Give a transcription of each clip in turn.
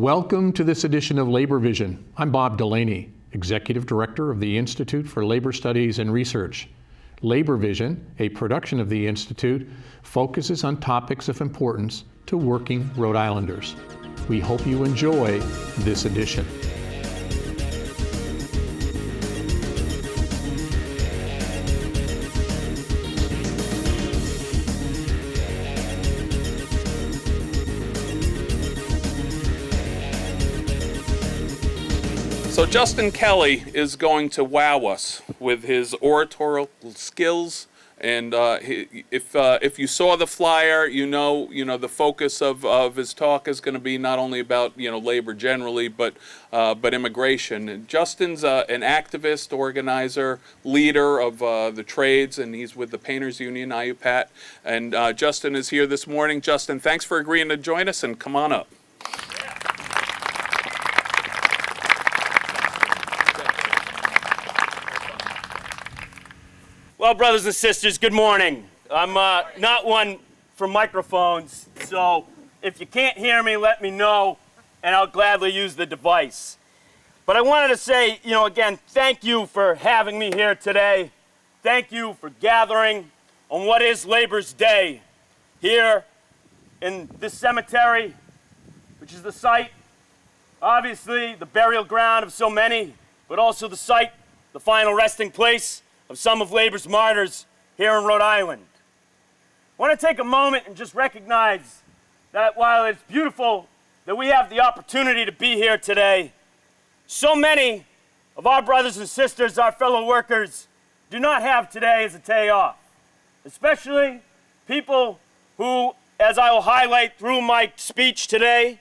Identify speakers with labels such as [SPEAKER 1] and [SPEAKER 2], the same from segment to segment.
[SPEAKER 1] Welcome to this edition of Labor Vision. I'm Bob Delaney, Executive Director of the Institute for Labor Studies and Research. Labor Vision, a production of the Institute, focuses on topics of importance to working Rhode Islanders. We hope you enjoy this edition.
[SPEAKER 2] So Justin Kelley is going to wow us with his oratorial skills, and if you saw the flyer, you know the focus of his talk is going to be not only about labor generally, but immigration. And Justin's an activist, organizer, leader of the trades, and he's with the Painters Union, IUPAT. And Justin is here this morning. Justin, thanks for agreeing to join us, and come on up.
[SPEAKER 3] Well, brothers and sisters, good morning. I'm not one for microphones, so if you can't hear me, let me know, and I'll gladly use the device. But I wanted to say, again, thank you for having me here today. Thank you for gathering on what is Labor's Day here in this cemetery, which is the site, obviously, the burial ground of so many, but also the site, the final resting place of some of Labor's martyrs here in Rhode Island. I want to take a moment and just recognize that while it's beautiful that we have the opportunity to be here today, so many of our brothers and sisters, our fellow workers, do not have today as a day off, especially people who, as I will highlight through my speech today,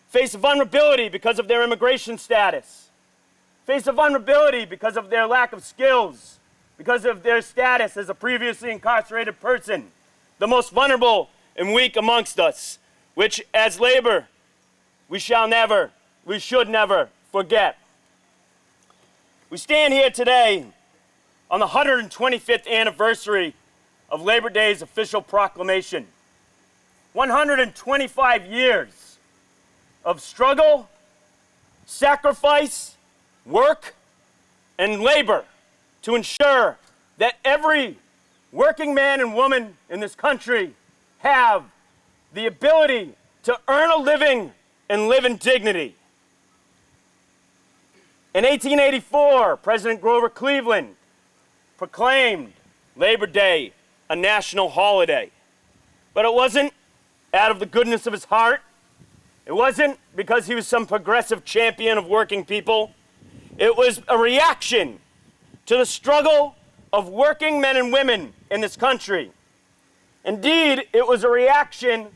[SPEAKER 3] face a vulnerability because of their immigration status, face a vulnerability because of their lack of skills, because of their status as a previously incarcerated person, the most vulnerable and weak amongst us, which as labor, we should never forget. We stand here today on the 125th anniversary of Labor Day's official proclamation. 125 years of struggle, sacrifice, work, and labor to ensure that every working man and woman in this country have the ability to earn a living and live in dignity. In 1884, President Grover Cleveland proclaimed Labor Day a national holiday. But it wasn't out of the goodness of his heart. It wasn't because he was some progressive champion of working people. It was a reaction to the struggle of working men and women in this country. Indeed, it was a reaction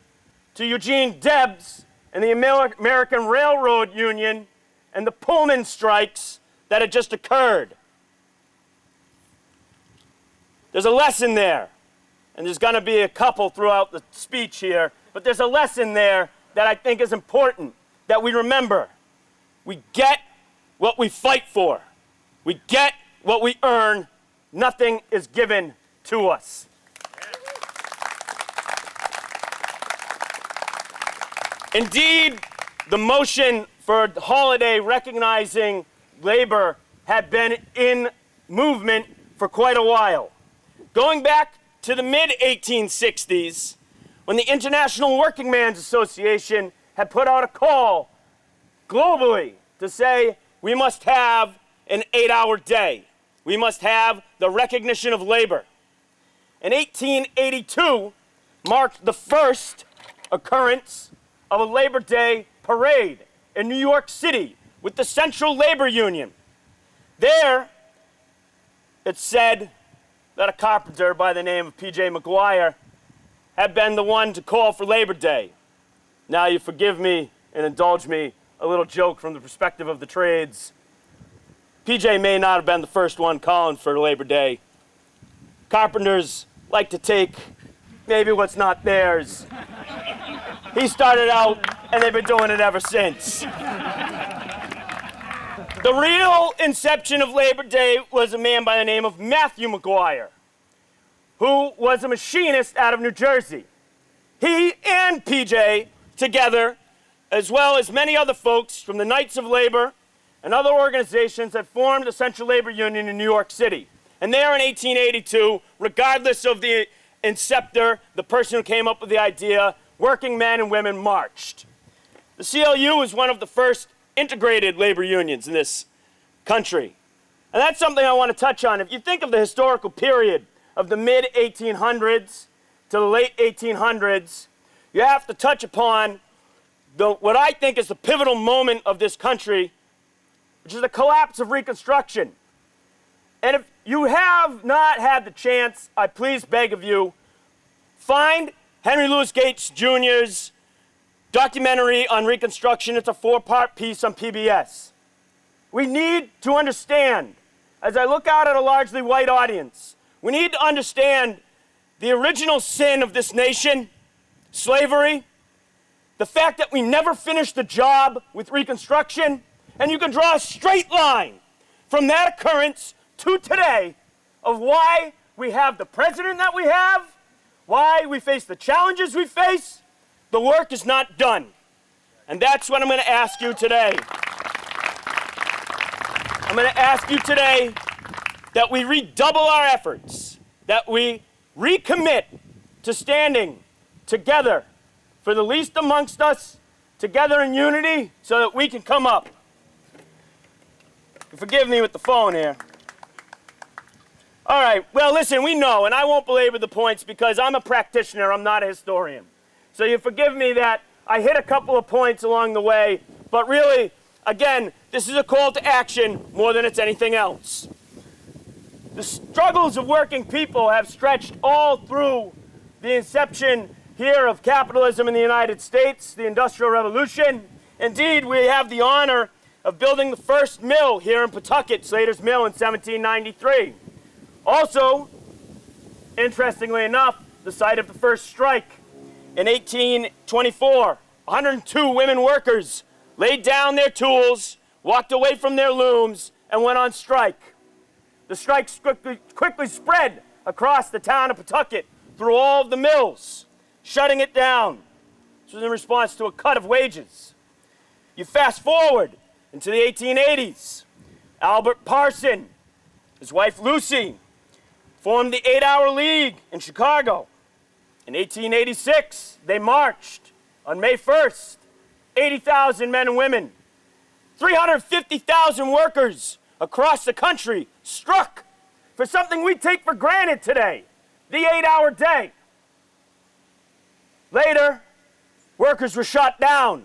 [SPEAKER 3] to Eugene Debs and the American Railroad Union and the Pullman strikes that had just occurred. There's a lesson there, and there's going to be a couple throughout the speech here, but there's a lesson there that I think is important that we remember. We get what we fight for. We get what we earn. Nothing is given to us. Indeed, the motion for a holiday recognizing labor had been in movement for quite a while. Going back to the mid-1860s, when the International Working Men's Association had put out a call globally to say, we must have an 8-hour day. We must have the recognition of labor. In 1882 marked the first occurrence of a Labor Day parade in New York City with the Central Labor Union. There, it said that a carpenter by the name of P.J. McGuire had been the one to call for Labor Day. Now you forgive me and indulge me a little joke from the perspective of the trades. PJ may not have been the first one calling for Labor Day. Carpenters like to take maybe what's not theirs. He started out, and they've been doing it ever since. The real inception of Labor Day was a man by the name of Matthew McGuire, who was a machinist out of New Jersey. He and PJ together as well as many other folks from the Knights of Labor and other organizations that formed the Central Labor Union in New York City. And there in 1882, regardless of the inceptor, the person who came up with the idea, working men and women marched. The CLU was one of the first integrated labor unions in this country. And that's something I want to touch on. If you think of the historical period of the mid-1800s to the late 1800s, you have to touch upon what I think is the pivotal moment of this country, which is the collapse of Reconstruction. And if you have not had the chance, I please beg of you, find Henry Louis Gates Jr.'s documentary on Reconstruction. It's a 4-part piece on PBS. We need to understand, as I look out at a largely white audience, we need to understand the original sin of this nation, slavery, the fact that we never finished the job with Reconstruction, and you can draw a straight line from that occurrence to today of why we have the president that we have, why we face the challenges we face. The work is not done. And that's what I'm going to ask you today. I'm going to ask you today that we redouble our efforts, that we recommit to standing together for the least amongst us, together in unity, so that we can come up. Forgive me with the phone here. All right, well, listen, we know, and I won't belabor the points because I'm a practitioner, I'm not a historian. So you forgive me that I hit a couple of points along the way, but really, again, this is a call to action more than it's anything else. The struggles of working people have stretched all through the inception here of capitalism in the United States, the Industrial Revolution. Indeed, we have the honor of building the first mill here in Pawtucket, Slater's Mill, in 1793. Also, interestingly enough, the site of the first strike. In 1824, 102 women workers laid down their tools, walked away from their looms, and went on strike. The strike quickly spread across the town of Pawtucket through all of the mills, shutting it down. This was in response to a cut of wages. You fast forward into the 1880s. Albert Parson, his wife Lucy, formed the 8-Hour League in Chicago. In 1886, they marched on May 1st, 80,000 men and women. 350,000 workers across the country struck for something we take for granted today, the 8-hour day. Later, workers were shot down.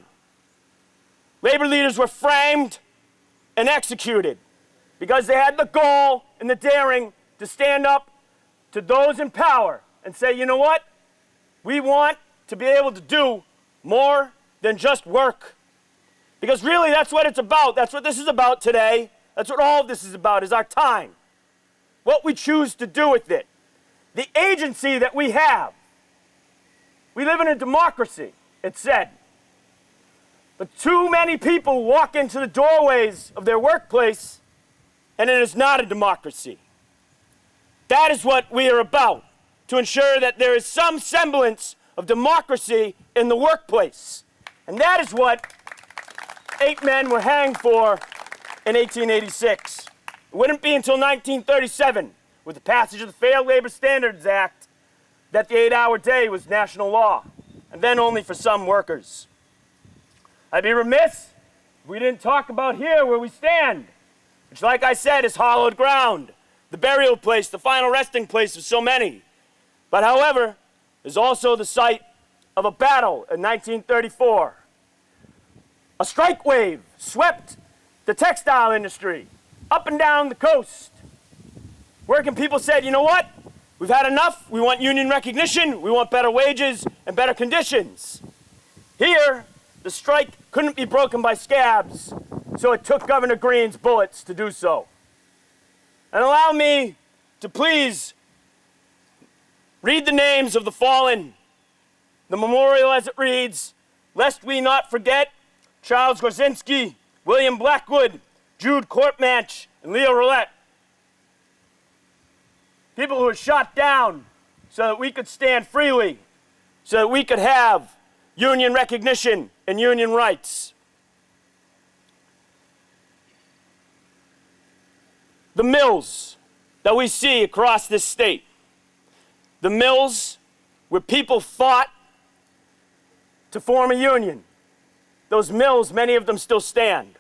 [SPEAKER 3] Labor leaders were framed and executed because they had the gall and the daring to stand up to those in power and say, you know what? We want to be able to do more than just work. Because really, that's what it's about. That's what this is about today. That's what all of this is about, is our time. What we choose to do with it. The agency that we have. We live in a democracy, it's said. But too many people walk into the doorways of their workplace, and it is not a democracy. That is what we are about, to ensure that there is some semblance of democracy in the workplace. And that is what 8 men were hanged for in 1886. It wouldn't be until 1937, with the passage of the Fair Labor Standards Act, that the 8-hour day was national law, and then only for some workers. I'd be remiss if we didn't talk about here where we stand, which, like I said, is hallowed ground, the burial place, the final resting place of so many. But however, is also the site of a battle in 1934. A strike wave swept the textile industry up and down the coast. Working people said, you know what? We've had enough. We want union recognition. We want better wages and better conditions. Here, the strike couldn't be broken by scabs, so it took Governor Greene's bullets to do so. And allow me to please read the names of the fallen. The memorial as it reads, lest we not forget Charles Gorzinski, William Blackwood, Jude Courtmanch, and Leo Roulette. People who were shot down so that we could stand freely, so that we could have union recognition and union rights. The mills that we see across this state, the mills where people fought to form a union, those mills, many of them still stand.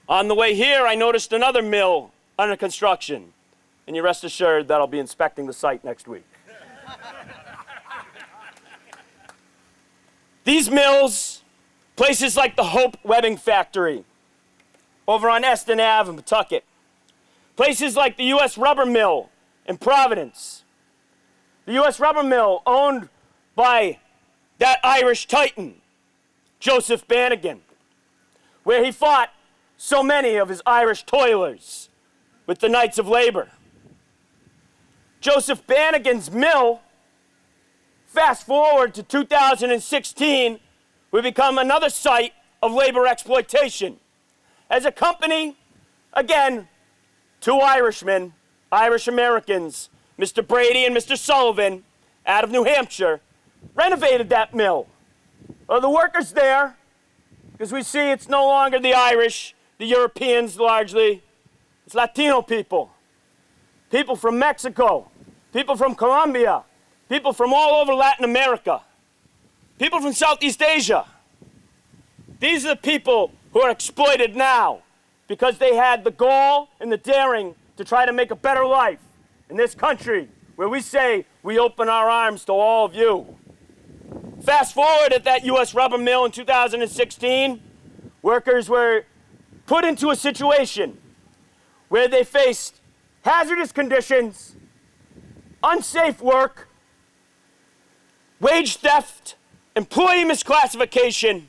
[SPEAKER 3] On the way here, I noticed another mill under construction, and you rest assured that I'll be inspecting the site next week. These mills, places like the Hope Webbing Factory over on Eston Ave in Pawtucket, places like the U.S. Rubber Mill in Providence, the U.S. Rubber Mill owned by that Irish titan, Joseph Bannigan, where he fought so many of his Irish toilers with the Knights of Labor. Joseph Bannigan's mill, fast forward to 2016, will become another site of labor exploitation. As a company, again, two Irishmen, Irish Americans, Mr. Brady and Mr. Sullivan, out of New Hampshire, renovated that mill. Well, the workers there, because we see it's no longer the Irish, the Europeans largely, it's Latino people, people from Mexico, people from Colombia, people from all over Latin America, people from Southeast Asia. These are the people who are exploited now because they had the gall and the daring to try to make a better life in this country where we say we open our arms to all of you. Fast forward at that U.S. Rubber Mill in 2016, workers were put into a situation where they faced hazardous conditions, unsafe work, wage theft, employee misclassification,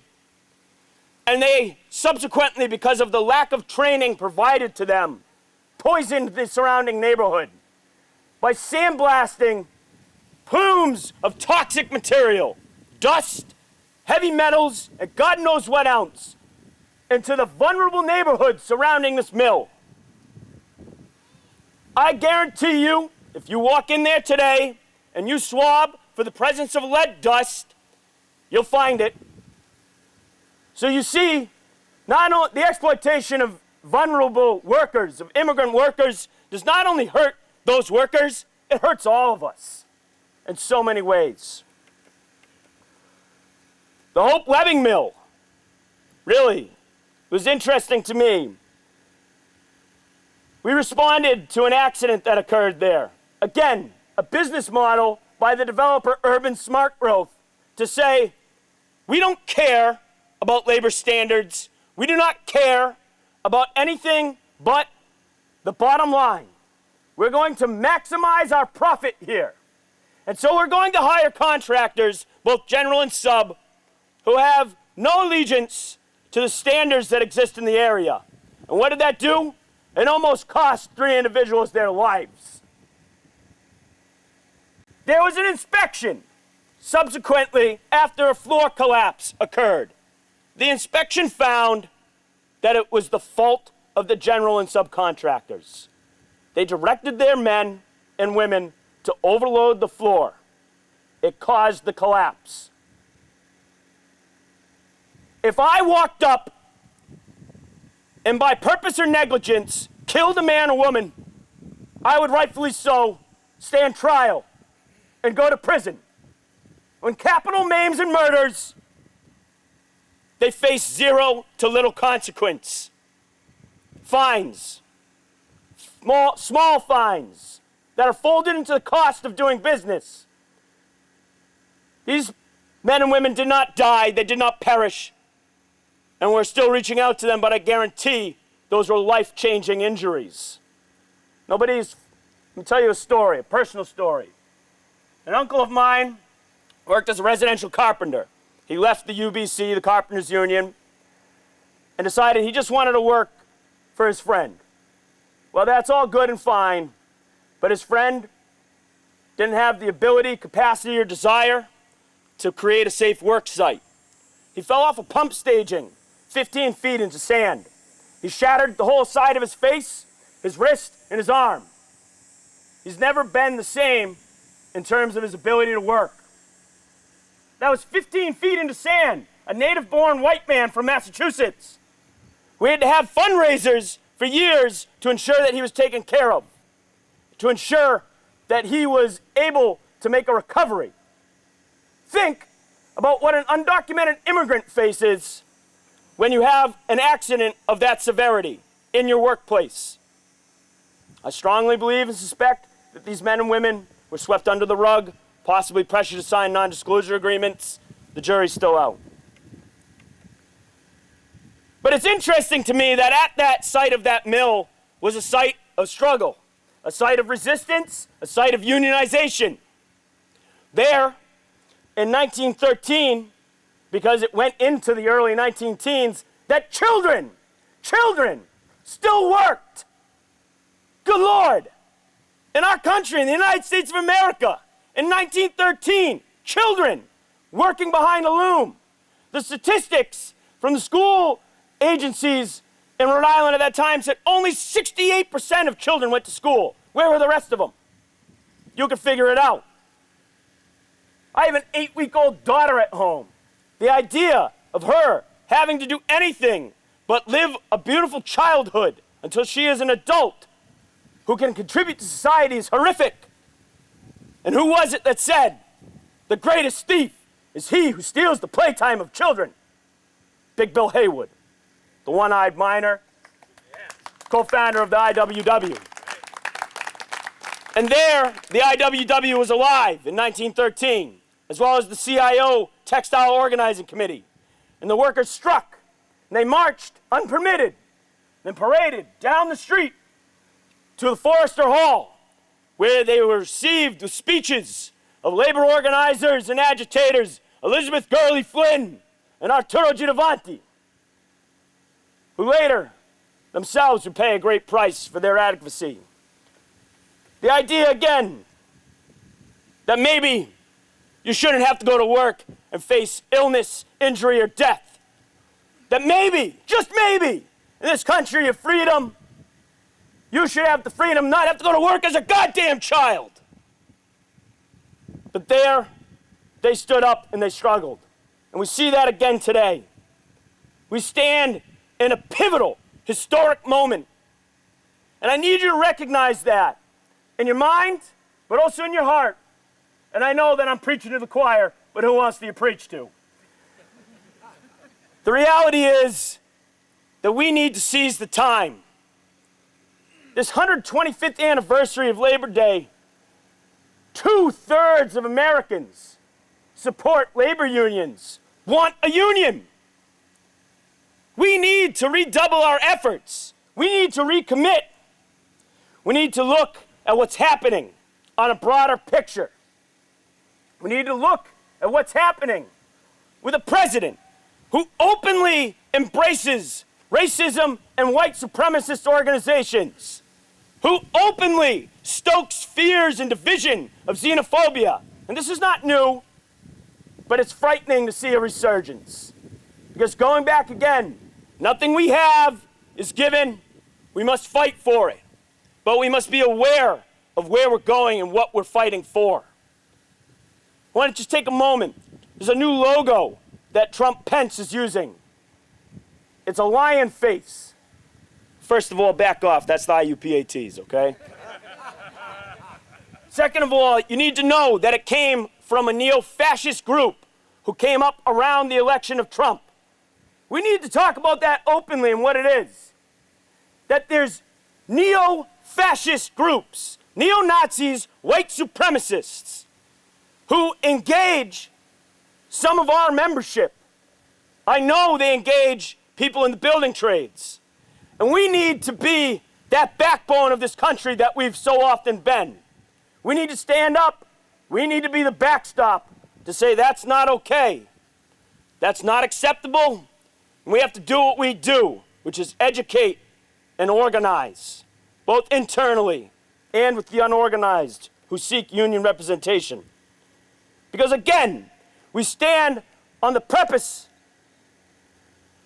[SPEAKER 3] and they subsequently, because of the lack of training provided to them, poisoned the surrounding neighborhood by sandblasting plumes of toxic material, dust, heavy metals, and God knows what else into the vulnerable neighborhoods surrounding this mill. I guarantee you, if you walk in there today and you swab for the presence of lead dust, you'll find it. So you see, not only the exploitation of vulnerable workers, of immigrant workers, does not only hurt those workers, it hurts all of us in so many ways. The Hope Webbing Mill really was interesting to me. We responded to an accident that occurred there. Again, a business model by the developer Urban Smart Growth to say, we don't care about labor standards. We do not care about anything but the bottom line. We're going to maximize our profit here. And so we're going to hire contractors, both general and sub, who have no allegiance to the standards that exist in the area. And what did that do? It almost cost 3 individuals their lives. There was an inspection subsequently after a floor collapse occurred. The inspection found that it was the fault of the general and subcontractors. They directed their men and women to overload the floor. It caused the collapse. If I walked up and by purpose or negligence killed a man or woman, I would rightfully so stand trial and go to prison. When capital maims and murders, they face 0 to little consequence. Fines, small fines that are folded into the cost of doing business. These men and women did not die, they did not perish, and we're still reaching out to them, but I guarantee those were life-changing injuries. Let me tell you a story, a personal story. An uncle of mine worked as a residential carpenter. He left the UBC, the Carpenters Union, and decided he just wanted to work for his friend. Well, that's all good and fine, but his friend didn't have the ability, capacity, or desire to create a safe work site. He fell off a pump staging 15 feet into sand. He shattered the whole side of his face, his wrist, and his arm. He's never been the same in terms of his ability to work. That was 15 feet into sand. a native-born white man from Massachusetts. We had to have fundraisers for years to ensure that he was taken care of, to ensure that he was able to make a recovery. Think about what an undocumented immigrant faces when you have an accident of that severity in your workplace. I strongly believe and suspect that these men and women were swept under the rug, possibly pressured to sign non-disclosure agreements. The jury's still out. But it's interesting to me that at that site of that mill was a site of struggle, a site of resistance, a site of unionization. There, in 1913, because it went into the early 19 teens, that children still worked. Good Lord. In our country, in the United States of America, in 1913, children working behind a loom. The statistics from the school agencies in Rhode Island at that time said only 68% of children went to school. Where were the rest of them? You can figure it out. I have an 8-week-old daughter at home. The idea of her having to do anything but live a beautiful childhood until she is an adult who can contribute to society is horrific. And who was it that said, the greatest thief is he who steals the playtime of children? Big Bill Haywood, the one-eyed miner, co-founder of the IWW. And there, the IWW was alive in 1913, as well as the CIO Textile Organizing Committee. And the workers struck, and they marched unpermitted, then paraded down the street to the Forrester Hall, where they were received with speeches of labor organizers and agitators, Elizabeth Gurley Flynn and Arturo Giovanni, who later themselves would pay a great price for their advocacy. The idea, again, that maybe you shouldn't have to go to work and face illness, injury, or death. That maybe, just maybe, in this country of freedom, you should have the freedom not have to go to work as a goddamn child. But there, they stood up and they struggled. And we see that again today. We stand in a pivotal, historic moment. And I need you to recognize that in your mind, but also in your heart. And I know that I'm preaching to the choir, but who wants to be preached to? The reality is that we need to seize the time. This 125th anniversary of Labor Day, 2/3 of Americans support labor unions, want a union. We need to redouble our efforts. We need to recommit. We need to look at what's happening on a broader picture. We need to look at what's happening with a president who openly embraces racism and white supremacist organizations, who openly stokes fears and division of xenophobia. And this is not new, but it's frightening to see a resurgence. Because going back again, nothing we have is given. We must fight for it. But we must be aware of where we're going and what we're fighting for. I want to just take a moment. There's a new logo that Trump-Pence is using. It's a lion face. First of all, back off. That's the IUPATs, okay? Second of all, you need to know that it came from a neo-fascist group who came up around the election of Trump. We need to talk about that openly and what it is. That there's neo-fascist groups, neo-Nazis, white supremacists, who engage some of our membership. I know they engage people in the building trades. And we need to be that backbone of this country that we've so often been. We need to stand up. We need to be the backstop to say that's not okay. That's not acceptable. And we have to do what we do, which is educate and organize, both internally and with the unorganized who seek union representation. Because again, we stand on the precipice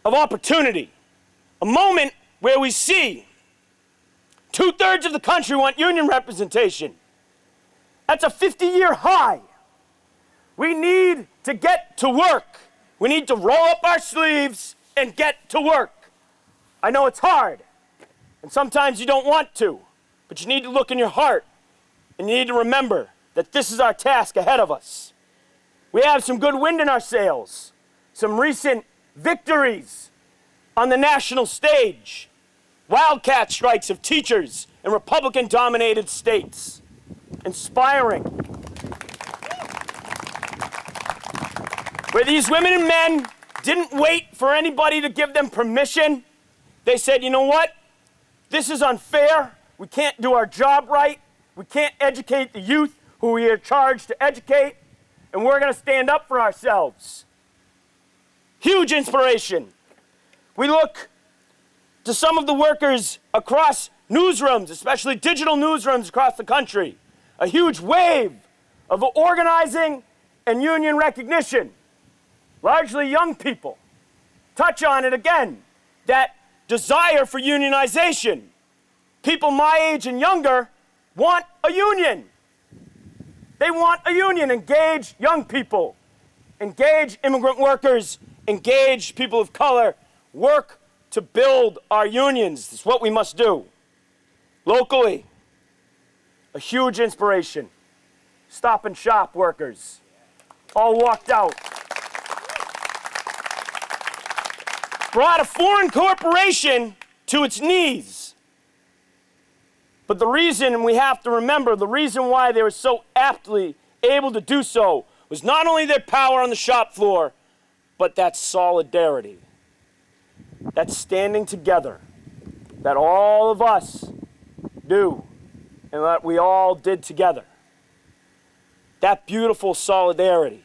[SPEAKER 3] of opportunity, a moment where we see 2/3 of the country want union representation. That's a 50-year high. We need to get to work. We need to roll up our sleeves and get to work. I know it's hard, and sometimes you don't want to, but you need to look in your heart, and you need to remember that this is our task ahead of us. We have some good wind in our sails, some recent victories on the national stage, wildcat strikes of teachers in Republican-dominated states, inspiring. Where these women and men didn't wait for anybody to give them permission. They said, you know what? This is unfair. We can't do our job right. We can't educate the youth who we are charged to educate, and we're going to stand up for ourselves. Huge inspiration. We look to some of the workers across newsrooms, especially digital newsrooms across the country. A huge wave of organizing and union recognition. Largely young people. Touch on it again, that desire for unionization. People my age and younger want a union. They want a union. Engage young people. Engage immigrant workers. Engage people of color. Work to build our unions. It's what we must do. Locally, a huge inspiration. Stop and Shop workers. All walked out. Brought a foreign corporation to its knees. But the reason, we have to remember, the reason why they were so aptly able to do so was not only their power on the shop floor, but that solidarity. That standing together that all of us do and that we all did together. That beautiful solidarity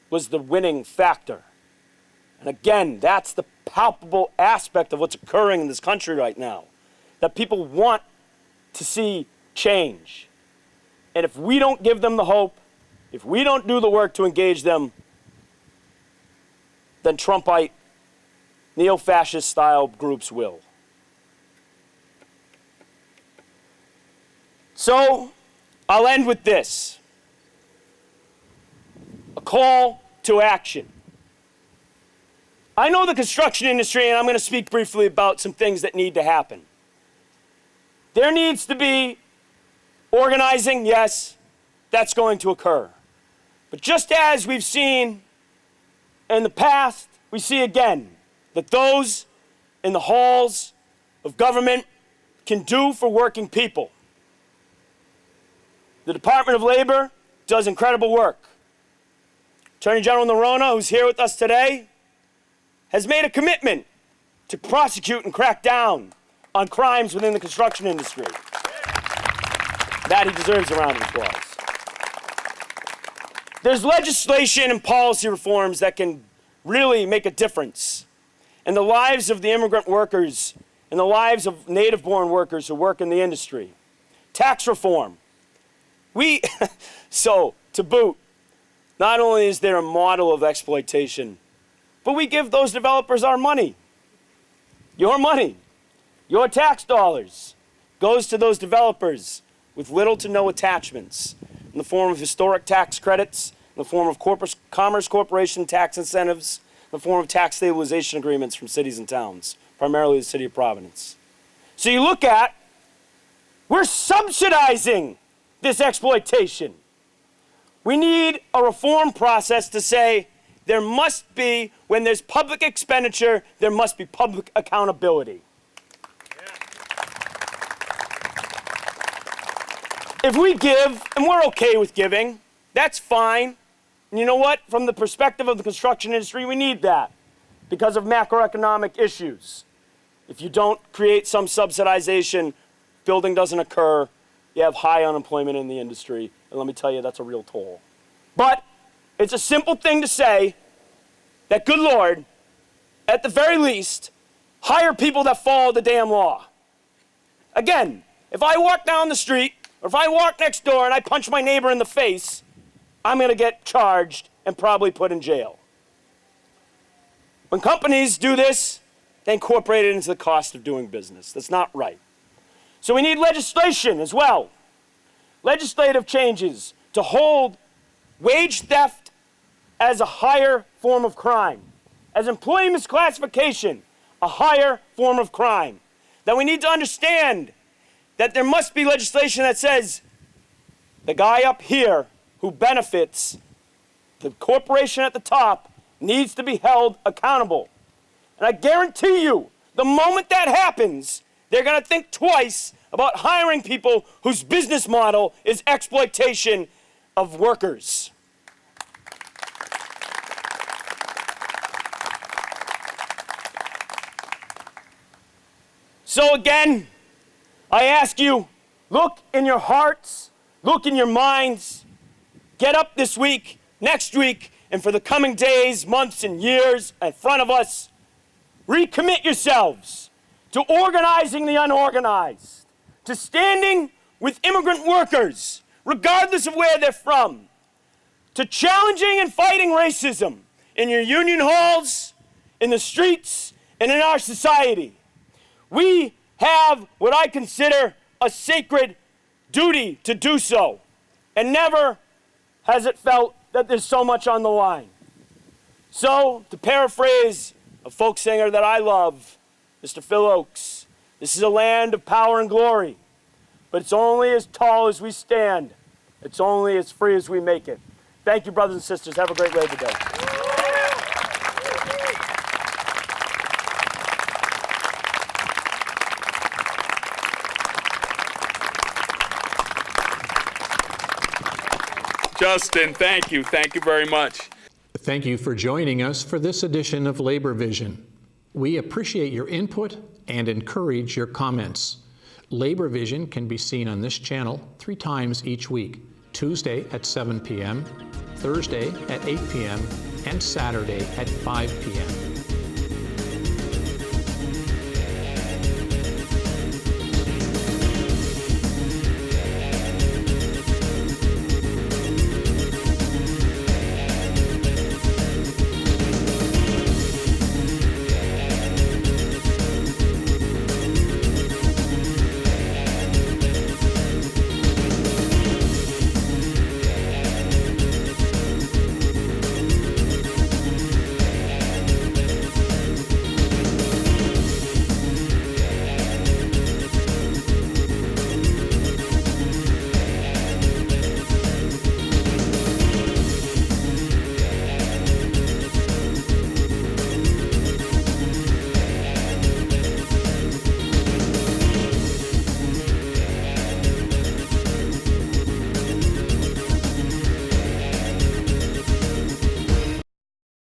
[SPEAKER 3] was the winning factor. And again, that's the palpable aspect of what's occurring in this country right now. That people want to see change. And if we don't give them the hope, if we don't do the work to engage them, then Trumpite, neo-fascist style groups will. So, I'll end with this. A call to action. I know the construction industry, and I'm going to speak briefly about some things that need to happen. There needs to be organizing, yes, that's going to occur. But just as we've seen in the past, we see again that those in the halls of government can do for working people. The Department of Labor does incredible work. Attorney General Noronha, who's here with us today, has made a commitment to prosecute and crack down on crimes within the construction industry. That he deserves a round of applause. There's legislation and policy reforms that can really make a difference in the lives of the immigrant workers and the lives of native-born workers who work in the industry. Tax reform. So, to boot, not only is there a model of exploitation, but we give those developers our money. Your money, your tax dollars, goes to those developers with little to no attachments in the form of historic tax credits, in the form of Commerce Corporation tax incentives, in the form of tax stabilization agreements from cities and towns, primarily the city of Providence. So you look at, we're subsidizing this exploitation. We need a reform process to say there must be, when there's public expenditure, there must be public accountability. If we give, and we're okay with giving, that's fine. And you know what? From the perspective of the construction industry, we need that because of macroeconomic issues. If you don't create some subsidization, building doesn't occur, you have high unemployment in the industry, and let me tell you, that's a real toll. But it's a simple thing to say that, good Lord, at the very least, hire people that follow the damn law. Again, if I walk down the street, or if I walk next door and I punch my neighbor in the face, I'm going to get charged and probably put in jail. When companies do this, they incorporate it into the cost of doing business. That's not right. So we need legislation as well. Legislative changes to hold wage theft as a higher form of crime. As employee misclassification, a higher form of crime. That we need to understand that there must be legislation that says the guy up here who benefits, the corporation at the top, needs to be held accountable. And I guarantee you, the moment that happens, they're going to think twice about hiring people whose business model is exploitation of workers. So again, I ask you, look in your hearts, look in your minds, get up this week, next week, and for the coming days, months, and years in front of us, recommit yourselves to organizing the unorganized, to standing with immigrant workers, regardless of where they're from, to challenging and fighting racism in your union halls, in the streets, and in our society. We have what I consider a sacred duty to do so, and never has it felt that there's so much on the line. So, to paraphrase a folk singer that I love, Mr. Phil Oakes, this is a land of power and glory, but it's only as tall as we stand. It's only as free as we make it. Thank you, brothers and sisters. Have a great Labor Day.
[SPEAKER 2] Justin, thank you. Thank you very much.
[SPEAKER 1] Thank you for joining us for this edition of Labor Vision. We appreciate your input and encourage your comments. Labor Vision can be seen on this channel 3 times each week: Tuesday at 7 p.m., Thursday at 8 p.m., and Saturday at 5 p.m.